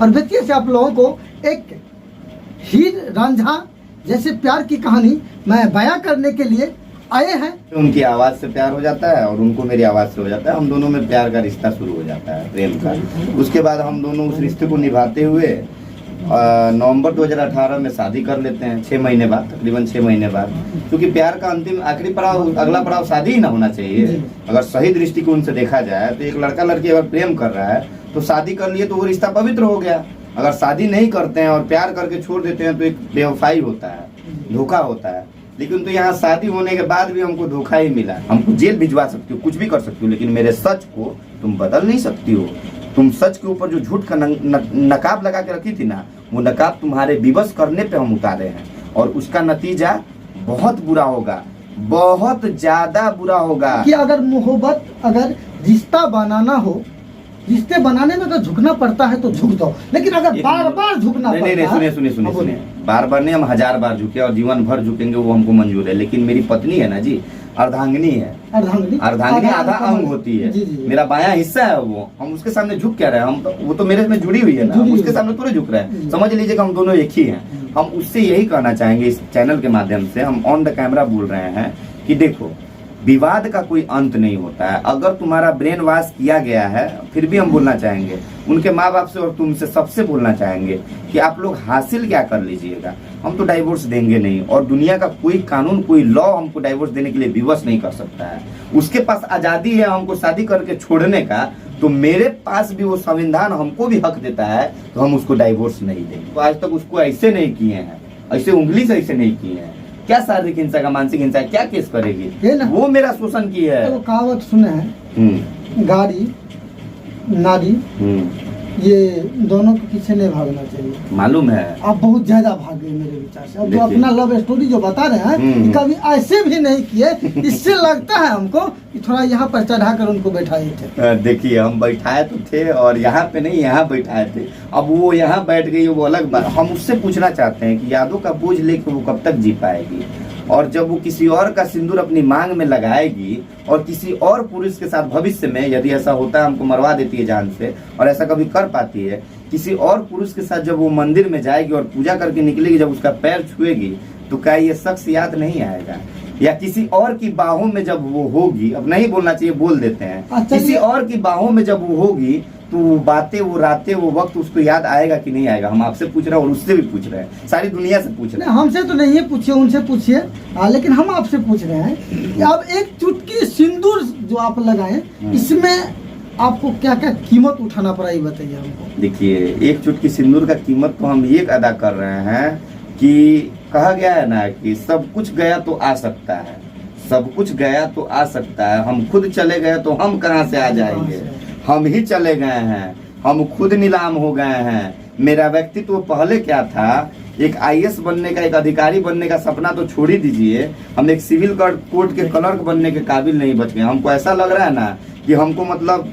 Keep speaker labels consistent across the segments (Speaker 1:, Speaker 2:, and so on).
Speaker 1: और बेतिया से आप लोगों को एक हीर रांझा जैसे प्यार की कहानी मैं बयां करने के लिए आए हैं।
Speaker 2: उनकी आवाज से प्यार हो जाता है और उनको मेरी आवाज से हो जाता है। हम दोनों में प्यार का रिश्ता शुरू हो जाता है, प्रेम का। उसके बाद हम दोनों उस रिश्ते को निभाते हुए नवंबर 2018 में शादी कर लेते हैं, 6 महीने बाद, तकरीबन 6 महीने बाद। क्योंकि प्यार का अंतिम आखिरी पड़ाव, अगला पड़ाव शादी ही ना होना चाहिए। अगर सही दृष्टिकोण से देखा जाए तो एक लड़का लड़की अगर प्रेम कर रहा है तो शादी कर लिए तो वो रिश्ता पवित्र हो गया। अगर शादी नहीं करते हैं और प्यार करके छोड़ देते हैं तो एक बेवफाई होता है, धोखा होता है। लेकिन तो यहाँ शादी होने के बाद भी हमको धोखा ही मिला। हमको जेल भिजवा सकती हो, कुछ भी कर सकती हो, लेकिन मेरे सच को तुम बदल नहीं सकती हो। तुम सच के ऊपर जो झूठ का नकाब लगा के रखी थी ना, वो नकाब तुम्हारे विवश करने पे हम उतारे हैं और उसका नतीजा बहुत बुरा होगा, बहुत ज्यादा बुरा होगा।
Speaker 1: कि अगर मोहब्बत, अगर रिश्ता बनाना हो, रिश्ते बनाने में तो झुकना पड़ता है तो झुक दो, लेकिन अगर बार बार झुकना पड़ता है।
Speaker 2: नहीं, सुनिए, बार बार नहीं, हम 1000 बार झुके और जीवन भर झुकेंगे, वो हमको मंजूर है। लेकिन मेरी पत्नी है ना जी, अर्धांगिनी है। अर्धांगिनी आधा अंग होती है, मेरा बायां हिस्सा है वो। हम उसके सामने झुक क्या रहे हैं? हम तो, वो तो मेरे में जुड़ी हुई है ना, हम उसके सामने थोड़े झुक रहे हैं। समझ लीजिएगा हम दोनों एक ही हैं। हम उससे यही कहना चाहेंगे इस चैनल के माध्यम से, हम ऑन द कैमरा बोल रहे हैं कि देखो, विवाद का कोई अंत नहीं होता है। अगर तुम्हारा ब्रेन वॉश किया गया है, फिर भी हम बोलना चाहेंगे उनके माँ बाप से और तुमसे सबसे बोलना चाहेंगे कि आप लोग हासिल क्या कर लीजिएगा। हम तो डाइवोर्स देंगे नहीं और दुनिया का कोई कानून, कोई लॉ हमको डाइवोर्स देने के लिए विवश नहीं कर सकता है। उसके पास आजादी है हमको शादी करके छोड़ने का, तो मेरे पास भी वो संविधान हमको भी हक देता है, तो हम उसको डाइवोर्स नहीं देंगे। तो आज तक उसको ऐसे नहीं किए हैं, ऐसे उंगली से ऐसे नहीं किए हैं। क्या शारीरिक हिंसा का, मानसिक हिंसा, क्या केस करेगी? वो मेरा शोषण की है।
Speaker 1: तो कहावत सुने हैं, गाड़ी नारी ये दोनों के पीछे नहीं भागना चाहिए।
Speaker 2: मालूम है
Speaker 1: आप बहुत ज्यादा भाग गए मेरे विचार से। अब जो अपना लव स्टोरी जो बता रहे हैं, कभी ऐसे भी नहीं किए। इससे लगता है हमको कि थोड़ा यहाँ पर चढ़ा कर उनको बैठाए थे।
Speaker 2: देखिए, हम बैठाए तो थे और यहाँ पे नहीं, यहाँ बैठाए थे। अब वो यहाँ बैठ गई, वो अलग बात। हम उससे पूछना चाहते हैं कि यादों का बोझ लेकर वो कब तक जी पाएगी? और जब वो किसी और का सिंदूर अपनी मांग में लगाएगी और किसी और पुरुष के साथ भविष्य में, यदि ऐसा होता है, हमको मरवा देती है जान से, और ऐसा कभी कर पाती है, किसी और पुरुष के साथ जब वो मंदिर में जाएगी और पूजा करके निकलेगी, जब उसका पैर छुएगी, तो क्या ये शख्स याद नहीं आएगा? या किसी और की बाहों में जब वो होगी, अब नहीं बोलना चाहिए, बोल देते हैं, किसी और की बाहों में जब वो होगी, तो वो बातें, वो रातें, वो वक्त उसको याद आएगा कि नहीं आएगा? हम आपसे पूछ रहे हैं और उससे भी पूछ रहे हैं, सारी दुनिया से पूछ रहे हैं।
Speaker 1: हमसे तो नहीं है, पूछिए, उनसे पूछिए। लेकिन हम आपसे पूछ रहे हैं कि आप एक चुटकी सिंदूर जो आप लगाए, इसमें आपको क्या क्या कीमत उठाना पड़ा, ये बताइए हमको।
Speaker 2: देखिए, एक चुटकी सिंदूर का कीमत तो हम ये अदा कर रहे हैं कि कहा गया है ना कि सब कुछ गया तो आ सकता है, सब कुछ गया तो आ सकता है। हम खुद चले गए तो हम कहाँ से आ जाएंगे? हम ही चले गए हैं, हम खुद नीलाम हो गए हैं। मेरा व्यक्तित्व पहले क्या था, एक IAS बनने का, एक अधिकारी बनने का सपना तो छोड़ ही दीजिए, हम एक सिविल कोर्ट के क्लर्क बनने के काबिल नहीं बच गए। हमको ऐसा लग रहा है ना कि हमको, मतलब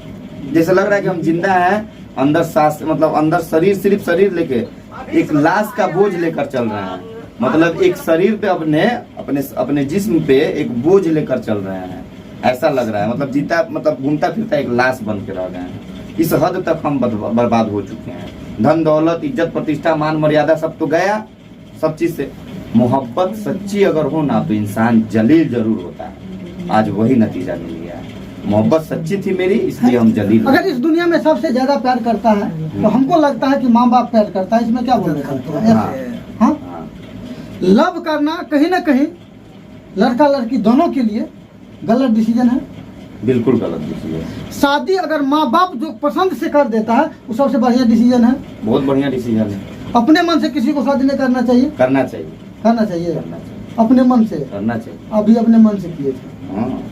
Speaker 2: जैसे लग रहा है कि हम जिंदा हैं, अंदर सांस, मतलब अंदर शरीर, सिर्फ शरीर लेके एक लाश का बोझ लेकर चल रहे हैं। मतलब एक शरीर पे अपने जिस्म पे एक बोझ लेकर चल रहे हैं, ऐसा लग रहा है। मतलब जीता, मतलब घूमता फिरता एक लाश बन के रह गए हैं। इस हद तक हम बर्बाद हो चुके हैं। धन दौलत, इज्जत प्रतिष्ठा, मान मर्यादा सब तो गया, सब चीज से। मोहब्बत सच्ची अगर हो ना तो इंसान जलील जरूर होता है। आज वही नतीजा मिल गया है। मोहब्बत सच्ची थी मेरी, इसलिए हम जलील।
Speaker 1: अगर इस दुनिया में सबसे ज्यादा प्यार करता है तो हमको लगता है कि माँ बाप प्यार करता है, इसमें क्या बोल रहे हैं? लव करना कहीं ना कहीं लड़का लड़की दोनों के लिए गलत डिसीजन है,
Speaker 2: बिल्कुल गलत डिसीजन।
Speaker 1: शादी अगर माँ बाप जो पसंद से कर देता है वो सबसे बढ़िया डिसीजन है,
Speaker 2: बहुत बढ़िया डिसीजन है।
Speaker 1: अपने मन से किसी को शादी नहीं करना चाहिए,
Speaker 2: करना चाहिए,
Speaker 1: करना चाहिए, अपने मन से
Speaker 2: करना चाहिए।
Speaker 1: अभी अपने मन से किए थे,
Speaker 2: हाँ,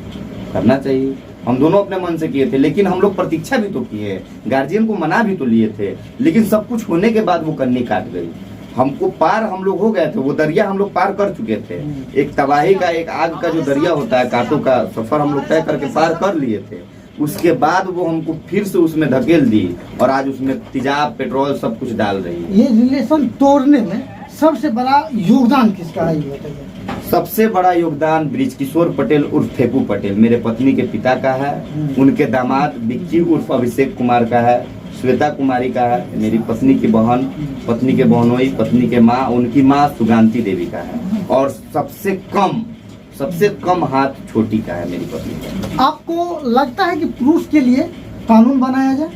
Speaker 2: करना चाहिए। हम दोनों अपने मन से किए थे, लेकिन हम लोग प्रतीक्षा भी तो किए, गार्जियन को मना भी तो लिए थे, लेकिन सब कुछ होने के बाद वो कन्नी काट गई। हमको पार हम लोग हो गए थे, वो दरिया हम लोग पार कर चुके थे। एक तबाही का, एक आग का जो दरिया होता है, कांटों का सफर हम लोग तय करके पार कर लिए थे। उसके बाद वो हमको फिर से उसमें धकेल दी और आज उसमें तेजाब, पेट्रोल सब कुछ डाल रही है।
Speaker 1: ये रिलेशन तोड़ने में सबसे बड़ा योगदान किसका है, ये बताइए?
Speaker 2: सबसे बड़ा योगदान ब्रिजकिशोर पटेल उर्फ फेपू पटेल, मेरे पत्नी के पिता का है। उनके दामाद विक्की उर्फ अभिषेक कुमार का है। श्वेता कुमारी का है, मेरी पत्नी की बहन, पत्नी के बहनोई, पत्नी के माँ, उनकी माँ सुगांती देवी का है, और सबसे कम हाथ छोटी का है, मेरी पत्नी का।
Speaker 1: आपको लगता है कि पुरुष के लिए कानून बनाया जाए?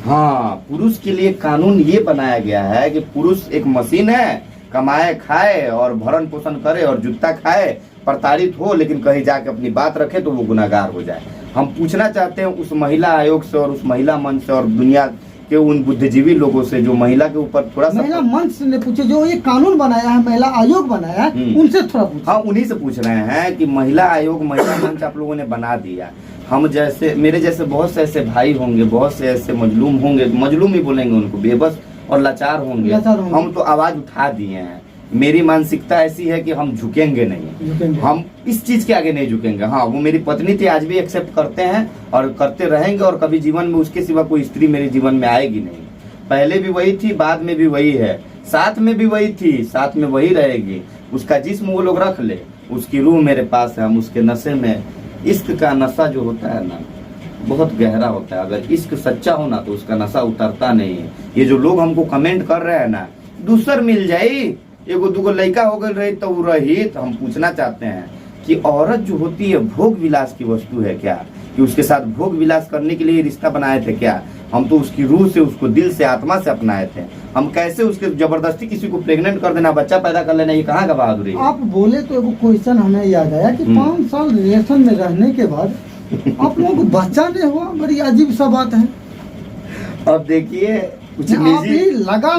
Speaker 2: हाँ, पुरुष के लिए कानून ये बनाया गया है कि पुरुष एक मशीन है, कमाए खाए और भरण पोषण करे और जूता खाए, प्रताड़ित हो, लेकिन कहीं जाके अपनी बात रखे तो वो गुनाहगार हो जाए। हम पूछना चाहते हैं उस महिला आयोग से और उस महिला मंच से और दुनिया के उन बुद्धिजीवी लोगों से जो महिला के ऊपर थोड़ा सा,
Speaker 1: महिला मंच ने पूछे, जो ये कानून बनाया है, महिला आयोग बनाया है, उनसे थोड़ा पूछे।
Speaker 2: हाँ, उन्हीं से पूछ रहे हैं कि महिला आयोग, महिला मंच आप लोगों ने बना दिया, हम जैसे, मेरे जैसे बहुत से ऐसे भाई होंगे, बहुत से ऐसे मजलूम होंगे, मजलूम ही बोलेंगे उनको, बेबस और लाचार होंगे, हम तो आवाज उठा दिए हैं। मेरी मानसिकता ऐसी है कि हम झुकेंगे नहीं, हम इस चीज के आगे नहीं झुकेंगे। हाँ, वो मेरी पत्नी थी, आज भी एक्सेप्ट करते हैं और करते रहेंगे, और कभी जीवन में उसके सिवा कोई स्त्री मेरे जीवन में आएगी नहीं। पहले भी वही थी, बाद में भी वही है, साथ में भी वही थी, साथ में वही रहेगी। उसका जिस्म वो लोग रख ले, उसकी रूह मेरे पास है, हम उसके नशे में। इश्क का नशा जो होता है ना, बहुत गहरा होता है। अगर इश्क सच्चा हो ना तो उसका नशा उतरता नहीं है। ये जो लोग हमको कमेंट कर रहे हैं ना, दूसर मिल जाई, एगो दूगो लड़का हो गई रही तो रही, तो हम पूछना चाहते हैं कि औरत जो होती है भोग विलास की वस्तु है क्या? कि उसके साथ भोग विलास करने के लिए रिश्ता बनाए थे क्या? हम तो उसकी रूह से, उसको दिल से, आत्मा से अपनाए थे। हम कैसे उसके जबरदस्ती किसी को प्रेग्नेंट कर देना, बच्चा पैदा कर लेना, ये कहाँ का बहादुरी है?
Speaker 1: आप बोले तो एगो क्वेश्चन हमें याद आया कि 5 साल रिलेशन में रहने के बाद आप लोगों को बच्चा नहीं हुआ, बड़ी अजीब सा बात है।
Speaker 2: अब देखिए, कुछ
Speaker 1: आप ही लगा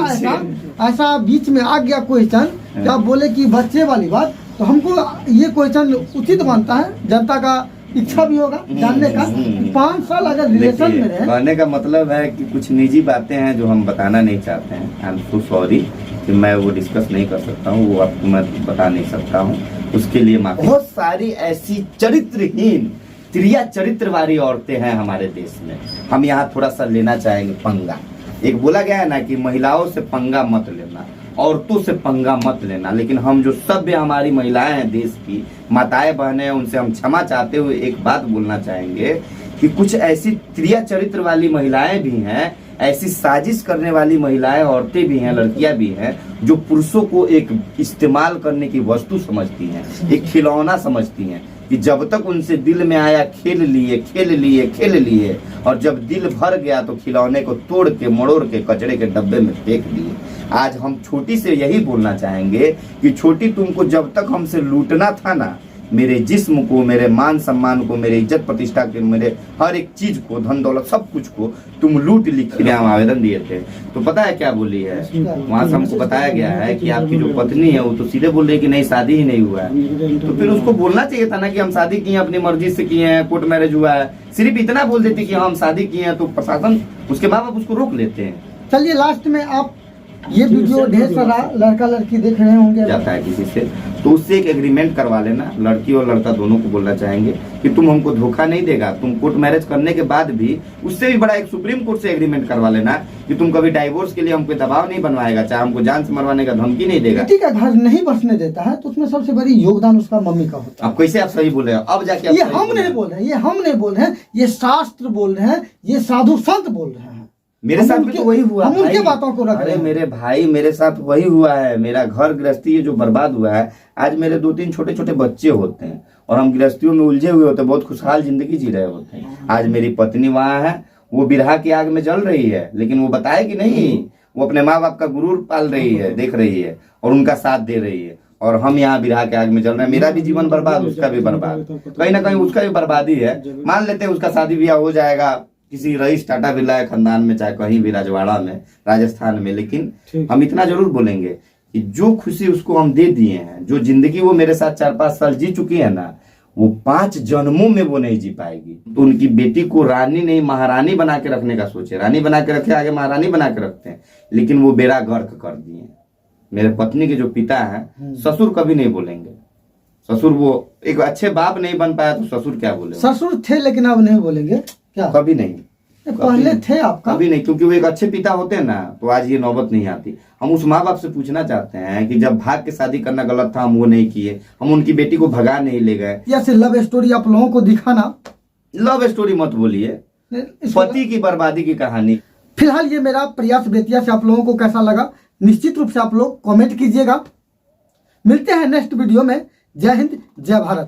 Speaker 1: ऐसा बीच में आ गया क्वेश्चन कि आप बोले कि बच्चे वाली बात, तो हमको ये क्वेश्चन उचित मानता है, जनता का इच्छा भी होगा जानने का। 5 साल अगर रिलेशन में रहे,
Speaker 2: कहने का मतलब है कि कुछ निजी बातें हैं जो हम बताना नहीं चाहते हैं। आई एम सो सॉरी कि मैं वो डिस्कस नहीं कर सकता हूँ, वो आपको मैं बता नहीं सकता हूँ, उसके लिए माफी। बहुत सारी ऐसी चरित्रहीन, त्रिया चरित्र वाली औरतें हैं हमारे देश में। हम यहाँ थोड़ा सा लेना चाहेंगे पंगा। एक बोला गया है ना कि महिलाओं से पंगा मत लेना, औरतों से पंगा मत लेना, लेकिन हम जो सभ्य हमारी महिलाएं हैं, देश की माताएं बहनें हैं, उनसे हम क्षमा चाहते हुए एक बात बोलना चाहेंगे कि कुछ ऐसी त्रिया चरित्र वाली महिलाएं भी हैं, ऐसी साजिश करने वाली महिलाएं, औरतें भी हैं, लड़कियां भी हैं, जो पुरुषों को एक इस्तेमाल करने की वस्तु समझती हैं, एक खिलौना समझती हैं, कि जब तक उनसे दिल में आया खेल लिए, और जब दिल भर गया तो खिलौने को तोड़ के मड़ोड़ के कचड़े के डब्बे में फेंक दिए। आज हम छोटी से यही बोलना चाहेंगे कि छोटी, तुमको जब तक हमसे लूटना था ना, मेरे जिस्म को, मेरे मान सम्मान को, मेरे इज्जत प्रतिष्ठा के, मेरे हर एक चीज को, धन दौलत सब कुछ को तुम लूट लिखे हम आवेदन दिए थे, तो पता है क्या बोली है? वहां से हमको बताया गया है कि आपकी जो पत्नी है वो तो सीधे बोल रही है कि नहीं, शादी ही नहीं हुआ है। तो फिर उसको बोलना चाहिए था ना कि हम शादी किए, अपनी मर्जी से किए हैं, कोर्ट मैरिज हुआ है। सिर्फ इतना बोल देती कि हम शादी किए हैं तो प्रशासन, उसके माँ बाप उसको रोक लेते हैं।
Speaker 1: चलिए लास्ट में आप ये वीडियो ढेर सारा लड़का लड़की देख रहे होंगे,
Speaker 2: जाता है किसी से, तो उससे एक एग्रीमेंट करवा लेना। लड़की और लड़का दोनों को बोलना चाहेंगे कि तुम हमको धोखा नहीं देगा, तुम कोर्ट मैरिज करने के बाद भी उससे भी बड़ा एक सुप्रीम कोर्ट से एग्रीमेंट करवा लेना कि तुम कभी डाइवोर्स के लिए हमको दबाव नहीं बनवाएगा, चाहे हमको जान से मरवाने का धमकी नहीं देगा।
Speaker 1: बेटी का घर नहीं बसने देता है तो उसमें सबसे बड़ी योगदान उसका मम्मी का होता है।
Speaker 2: अब कैसे आप सही बोल रहे हो? अब जाके
Speaker 1: ये हम नहीं बोल रहे हैं, ये हम नहीं बोल रहे हैं, ये शास्त्र बोल रहे हैं, ये साधु संत बोल रहे हैं।
Speaker 2: मेरे साथ भी तो वही हुआ।
Speaker 1: हम उनके बातों को रख रहे
Speaker 2: अरे
Speaker 1: हैं।
Speaker 2: मेरे भाई, मेरे साथ वही हुआ है। मेरा घर गृहस्थी ये जो बर्बाद हुआ है, आज मेरे 2-3 छोटे छोटे बच्चे होते हैं और हम गृहस्थियों में उलझे हुए होते हैं, बहुत खुशहाल जिंदगी जी रहे होते हैं। आज मेरी पत्नी वहां है, वो बिरहा की आग में जल रही है, लेकिन वो बताएगी नहीं, वो अपने माँ बाप का गुरूर पाल रही है, देख रही है और उनका साथ दे रही है। और हम यहाँ बिरहा के आग में जल रहे हैं। मेरा भी जीवन बर्बाद, उसका भी बर्बाद, कहीं ना कहीं उसका भी बर्बादी है। मान लेते हैं उसका शादी ब्याह हो जाएगा किसी रईस टाटा बिरला खानदान में, चाहे कहीं भी राजवाड़ा में, राजस्थान में, लेकिन हम इतना जरूर बोलेंगे कि जो खुशी उसको हम दे दिए हैं, जो जिंदगी वो मेरे साथ 4-5 साल जी चुकी है ना, वो 5 जन्मों में वो नहीं जी पाएगी। तो उनकी बेटी को रानी नहीं महारानी बना के रखने का सोचे। रानी बना के रखे, आगे महारानी बना के रखते हैं, लेकिन वो बेड़ा गर्क कर दिए। मेरे पत्नी के जो पिता हैं, ससुर कभी नहीं बोलेंगे। ससुर वो एक अच्छे बाप नहीं बन पाया तो ससुर क्या बोले?
Speaker 1: ससुर थे लेकिन अब नहीं बोलेंगे क्या?
Speaker 2: कभी नहीं,
Speaker 1: पहले थे आपका?
Speaker 2: कभी नहीं, क्योंकि वो एक अच्छे पिता होते हैं ना तो आज ये नौबत नहीं आती। हम उस माँ बाप से पूछना चाहते हैं कि जब भाग के शादी करना गलत था, हम वो नहीं किए, हम उनकी बेटी को भगा नहीं ले गए।
Speaker 1: या से लव स्टोरी आप लोगों को दिखाना।
Speaker 2: लव स्टोरी मत बोलिए, पति की बर्बादी की कहानी।
Speaker 1: फिलहाल ये मेरा प्रयास बेतिया से आप लोगों को कैसा लगा निश्चित रूप से आप लोग कमेंट कीजिएगा। मिलते हैं नेक्स्ट वीडियो में। जय हिंद, जय भारत।